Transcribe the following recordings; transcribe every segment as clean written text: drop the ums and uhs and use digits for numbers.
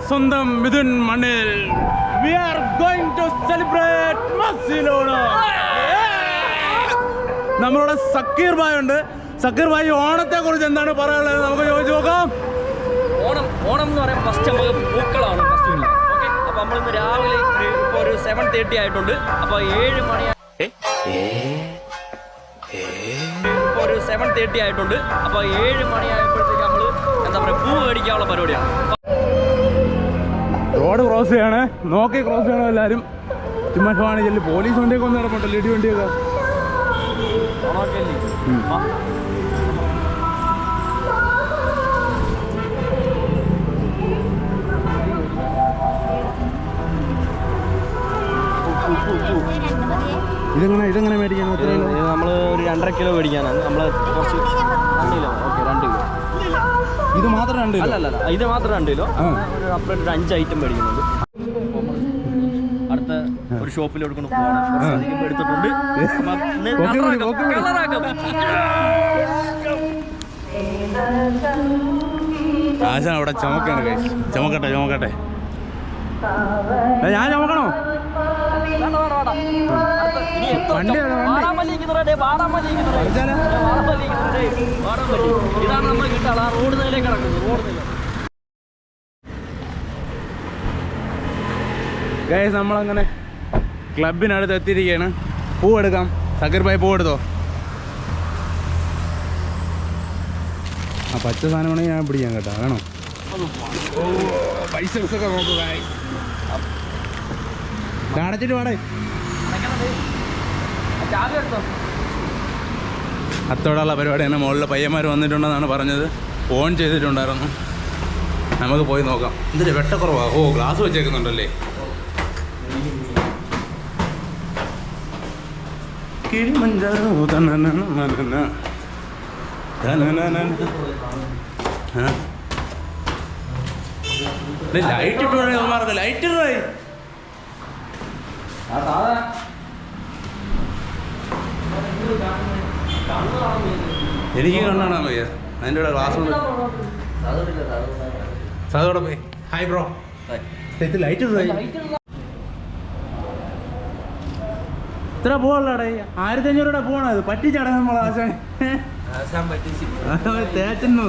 സ്വന്തം മിഥുൻ മണ്ണിൽ we are going to celebrate മസിലോണ. നമ്മളോട് സക്കീർ ഭായ് ഉണ്ട്. സക്കീർ ഭായ് ഓണത്തെ കുറിച്ച് എന്താണ് പറയാനുള്ളത് നമുക്ക് ചോദിച്ചു നോക്കാം. ഓണം എന്ന് പറയുമ്പോൾ ഫസ്റ്റ് നമുക്ക് പൂക്കളാണ് ഫസ്റ്റ്. ഓക്കെ, അപ്പോൾ നമ്മളിന്ന് രാവിലെ ഇപ്പോൾ ഒരു 7:30 ആയിട്ടുണ്ട്. അപ്പോൾ 7 മണി ഇപ്പോൾ ഒരു 7:30 ആയിട്ടുണ്ട്. അപ്പോൾ 7 മണിയായപ്പോഴത്തേക്ക് നമ്മൾ എന്താ പറയുക പൂ മേടിക്കാനുള്ള പരിപാടിയാണ്. റോഡ് ക്രോസ് ചെയ്യാണ്, നോക്കി ക്രോസ് ചെയ്യണം എല്ലാവരും. ചുമ്മാ ചെല്ലി പോലീസ് വണ്ടിയൊക്കെ ഒന്ന് നടപ്പുണ്ടല്ലോ, ഇടി വണ്ടിയൊക്കെ. ഇതെങ്ങനെ മേടിക്കണം? നമ്മൾ ഒരു 2.5 കിലോ മേടിക്കാനാണ്. നമ്മൾ കുറച്ച് 2 കിലോ. Okay, 2 kilo. ഇത് മാത്രം 2 കിലോ? അല്ല, ഇത് മാത്രം 2 കിലോ. അപ്പുറം ഒരു 5 ഐറ്റം മേടിക്കുന്നുണ്ട്. അടുത്ത ഒരു ഷോപ്പിൽ എടുക്കണം പോകണം. എടുത്തിട്ടുണ്ട്. ആശാൻ അവിടെ ചുമക്കാണ്. ചുമക്കട്ടെ. ഞാൻ ചുമക്കണോ? ഇതാണ് നമ്മൾ കിട്ടാളാ റോഡ് നിലയിലേക്ക് കിടക്കുന്നത്. റോഡ് നില ഗൈസ്, നമ്മളങ്ങനെ ക്ലബിനടുത്ത് എത്തിയിരിക്കുകയാണ്. പൂ എടുക്കാം. സക്കീർ ഭായ് പൂ എടുത്തോ? ആ പച്ച സാധനമാണെങ്കിൽ ഞാൻ പിടിക്കാം കേട്ടോ. വേണോ? പൈസ ഒക്കെ നോക്കുക. അടച്ചിട്ട് പാടേ. അത്തോടുള്ള പരിപാടി തന്നെ. മുകളിൽ പയ്യന്മാർ വന്നിട്ടുണ്ടെന്നാണ് പറഞ്ഞത്. ഫോൺ ചെയ്തിട്ടുണ്ടായിരുന്നു. നമുക്ക് പോയി നോക്കാം. എന്തിൻ്റെ വെട്ടക്കുറവാ? ഓ, ഗ്ലാസ് വെച്ചേക്കുന്നുണ്ടല്ലേ. ലൈറ്റ് ഇട്ടോമാർക്ക് ലൈറ്റ് ഇടേ. എനിക്ക് കണ്ണാണോ പയ്യ? അതിൻ്റെ കൂടെ ഗ്ലാസ് ഉണ്ട്. സാധോടെ പോയി. Hi bro. ലൈറ്റ് ഇടേ. ഇത്ര പോകള്ളടേ. 1500 രൂപ പോകണത്. പറ്റിച്ചാടേ നമ്മൾ ആശാൻ. തേച്ചൊന്ന്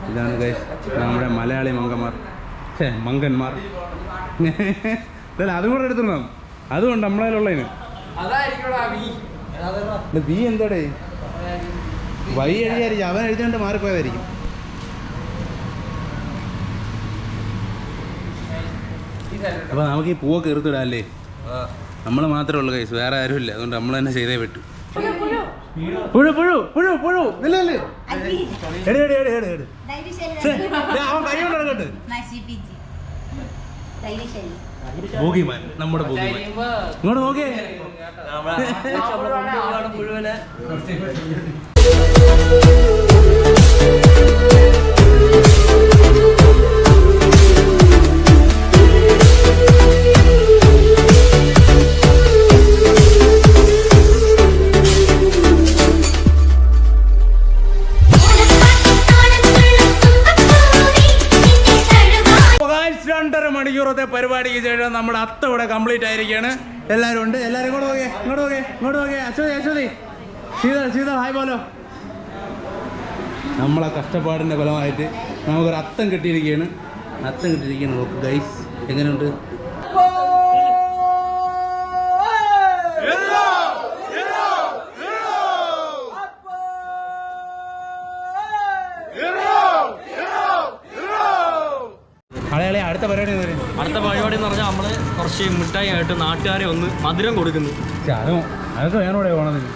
ഇതാണ് ഗൈസ് നമ്മുടെ മലയാളി മങ്കന്മാർ. അതും കൂടെ എടുത്തിടണം. അതുകൊണ്ട് നമ്മളതിലുള്ളതിന് ബി എന്താടേ വൈ എഴുതിയായിരിക്കും. അവൻ എഴുതിയോണ്ട് മാറിപ്പോയതായിരിക്കും. അപ്പൊ നമുക്ക് ഈ പൂവൊക്കെ എറുത്തിടാല്ലേ. നമ്മൾ മാത്രമേ ഉള്ളൂ കൈസ്, വേറെ ആരും ഇല്ല. അതുകൊണ്ട് നമ്മൾ തന്നെ ചെയ്തേ പറ്റൂ. പുഴു അവൻ കൈ കൊണ്ട് എടുക്കട്ടെ. ഭൂകിമാൻ, നമ്മുടെ ഭൂകിമാൻ. ഇങ്ങോട്ട് നോക്കിയേ. മുഴുവന് പരിപാടിക്ക് ശേഷം നമ്മുടെ അത്ത ഇവിടെ കംപ്ലീറ്റ് ആയിരിക്കുകയാണ്. എല്ലാവരും ഉണ്ട്. എല്ലാവരും ഇങ്ങോട്ട് നോക്കേ. അശ്വതി സീത ഹായ് പോലോ. നമ്മളെ കഷ്ടപ്പാടിൻ്റെ ഫലമായിട്ട് നമുക്കൊരു അത്തം കിട്ടിയിരിക്കുകയാണ്. നോക്ക് ഗൈസ്, എങ്ങനെയുണ്ട്? അടുത്ത പരിപാടി എന്ന് പറഞ്ഞാൽ നമ്മള് കുറച്ച് മിഠായി ആയിട്ട് നാട്ടുകാരെ ഒന്ന് മധുരം കൊടുക്കുന്നു. അതൊക്കെ വേണോടെ ഓണത്തിന്?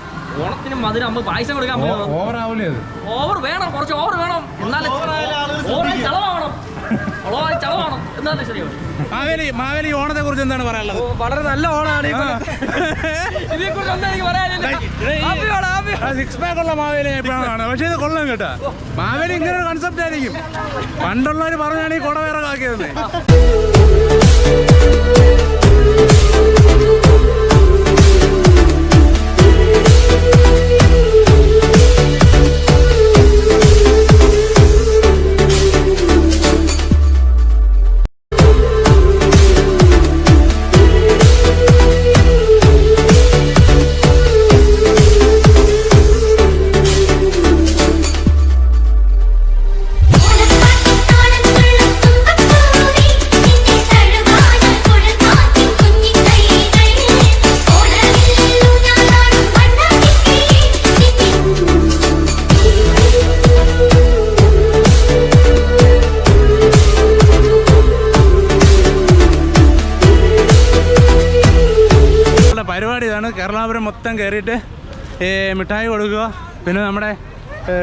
ഓണത്തിന് മധുരം നമ്മൾ പായസം കൊടുക്കാൻ ഓവറാവൂലേ? അത് ഓവർ വേണം, കുറച്ച് ഓവർ വേണം. എന്നാലും ചളവാണം എന്നാലും ശരിയാവും. മാവേലി ഓണത്തെ കുറിച്ച് എന്താണ് പറയാനുള്ളത്? വളരെ നല്ല ഓണമാണ്. ഇതിനെക്കുറിച്ച് എന്താ എനിക്ക് പറയാനില്ല. സിക്സ് പാക്ക് ഉള്ള മാവേലി എപ്പോഴാണ്, പക്ഷെ ഇത് കൊള്ളാം കേട്ടാ. മാവേലി ഇങ്ങനെ ഒരു കൺസെപ്റ്റ് ആയിരിക്കും. പണ്ടുള്ളവർ പറഞ്ഞാണ് ഈ കുട വേറെ ആക്കിയത്. കേരളാപുരം മൊത്തം കയറിയിട്ട് മിഠായി കൊടുക്കുക, പിന്നെ നമ്മുടെ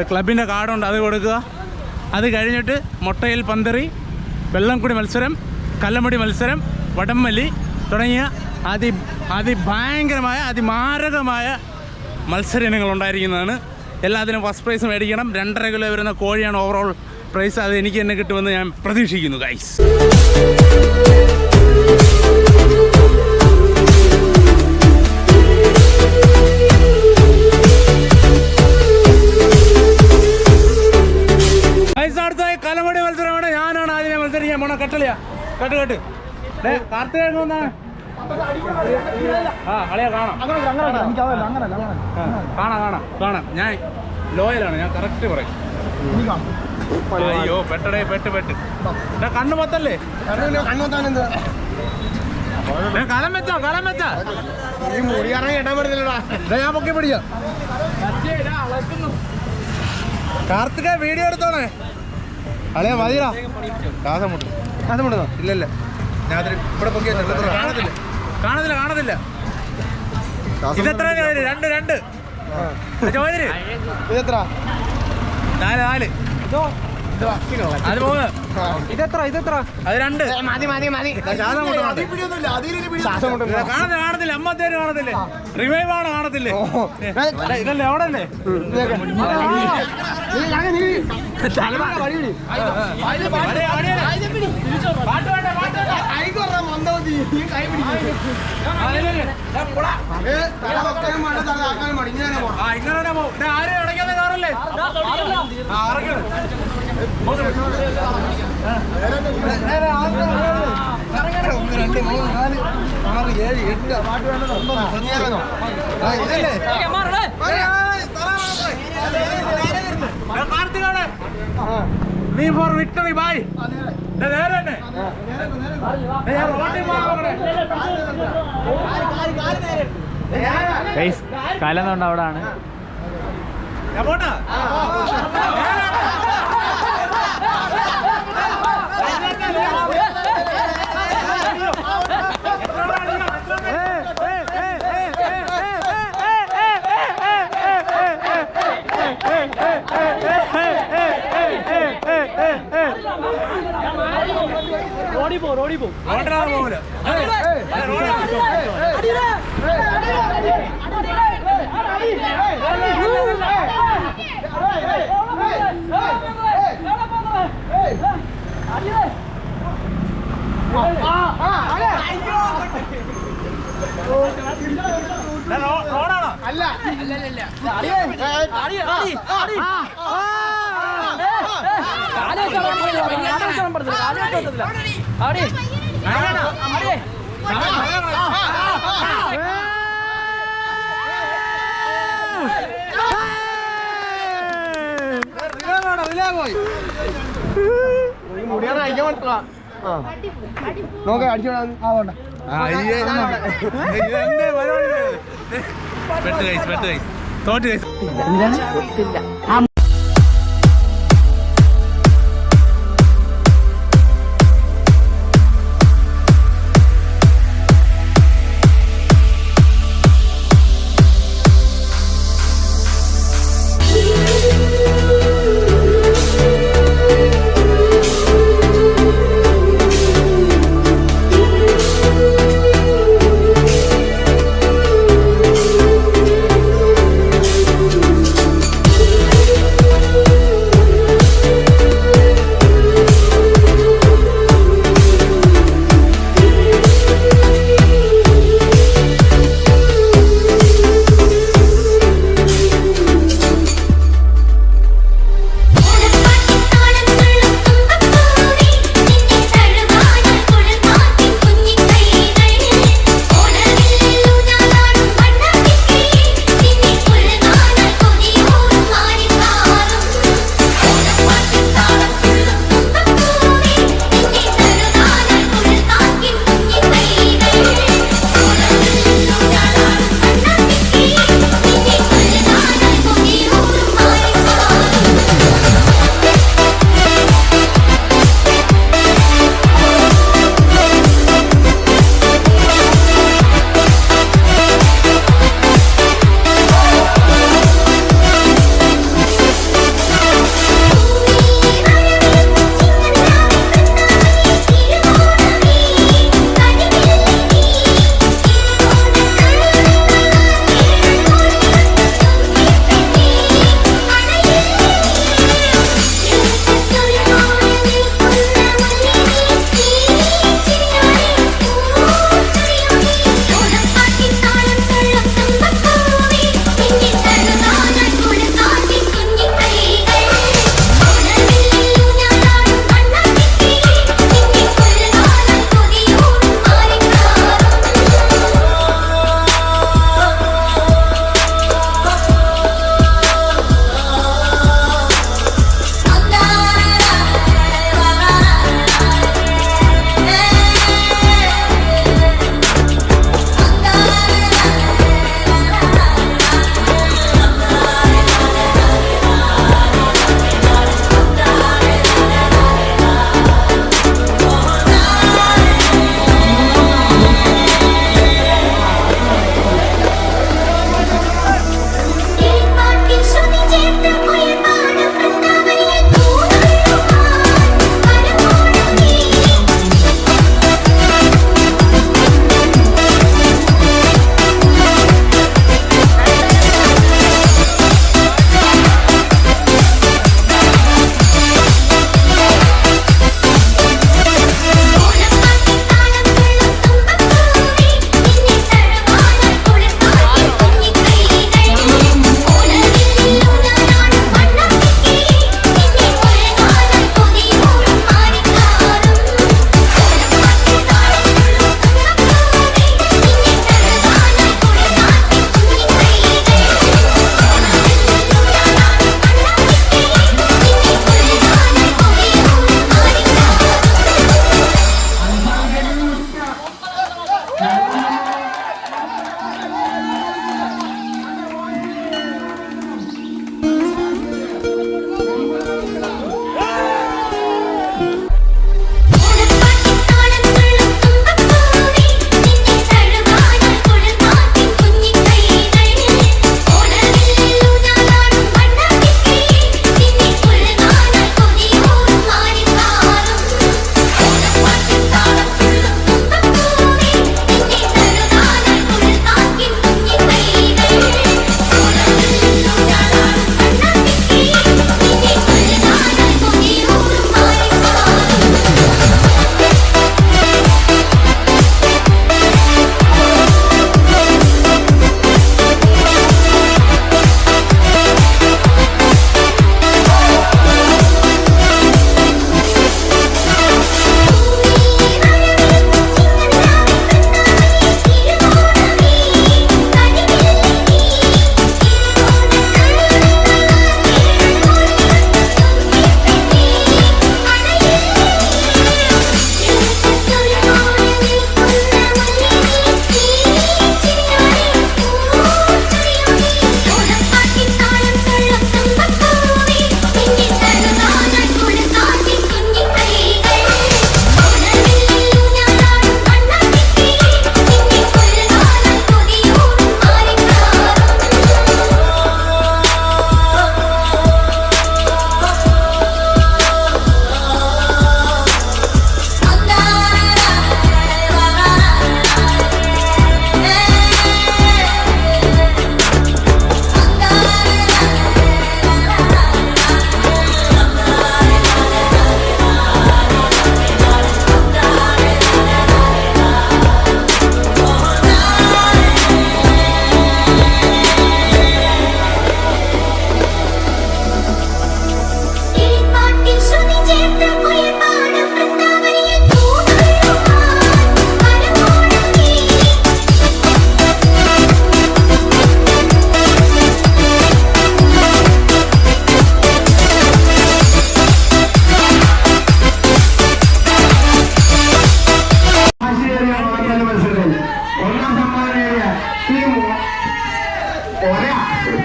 ക്ലബിൻ്റെ കാർഡുണ്ട് അത് കൊടുക്കുക. അത് കഴിഞ്ഞിട്ട് മുട്ടയിൽ പന്തറി, വെള്ളംകുടി മത്സരം, കല്ലമ്പടി മത്സരം, വടംവലി തുടങ്ങിയ അതിഭയങ്കരമായ അതിമാരകമായ മത്സര ഇനങ്ങൾ ഉണ്ടായിരിക്കുന്നതാണ്. എല്ലാത്തിനും ഫസ്റ്റ് പ്രൈസ് മേടിക്കണം. 2.5 കിലോ വരുന്ന കോഴിയാണ് ഓവറോൾ പ്രൈസ്. അത് എനിക്ക് തന്നെ കിട്ടുമെന്ന് ഞാൻ പ്രതീക്ഷിക്കുന്നു ഗൈസ്. അടുത്തായി കലമ്പടി മത്സരമാണ്. ഞാനാണ് ആദ്യമേ മത്സരിക്കാൻ പോണ. കെട്ടലിയാ കെട്ട് കാർത്തിക് ഒന്നാണ്. കളിയാ കാണാം. ഞാൻ ലോയലാണ്, ഞാൻ കറക്റ്റ് പറയും. അയ്യോ പെട്ടടേ പെട്ട് കണ്ണു മൊത്തല്ലേ കലം വെച്ചാ ഞാൻ പൊക്കി പിടിക്കാം. കാർത്തിക വീഡിയോ എടുത്തോണേ. അളിയാ മതിയാ ശ്വാസം മുട്ടുന്നോ? ഇല്ലല്ല ഞാൻ ഇവിടെ പൊക്കി കാണത്തില്ല. ഇതെത്ര രണ്ട് ചോദ്യം ഇതെത്ര? 4 അത് 3. ഇതെത്ര? അത് 2. കാണത്തില്ല. അമ്മത്തേര് കാണത്തില്ലേ? റിവൈവ് ആണ് കാണത്തില്ലേ? ഇതല്ലേ എവിടെയല്ലേ? ഇങ്ങനെ ആരും അടയ്ക്കാതെ കാറല്ലേ? Me for victory, bye. കാലെന്നുണ്ട് അവിടെ ആണ്. റോഡി പോ നോക്കാം അടിച്ചോളാം. തോറ്റ്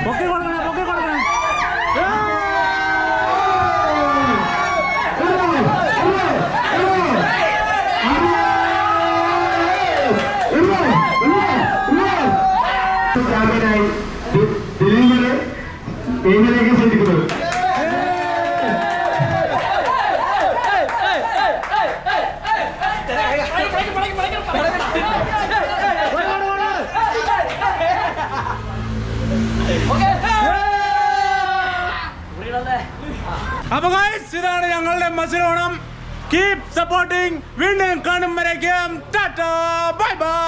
പൊക്കി കൊടുക്കണം പൊക്കി കൊടുക്കണം. ചാമ്പ്യനായി ദിലീപിനെ ടീമിലേക്ക് ക്ഷണിക്കുന്നത്. അപ്പൊ ഗൈസ് ഇതാണ് ഞങ്ങളുടെ മത്സരം. Keep supporting. വീണ്ടും കാണും വരയ്ക്കും ടാറ്റാ ബൈ ബൈ.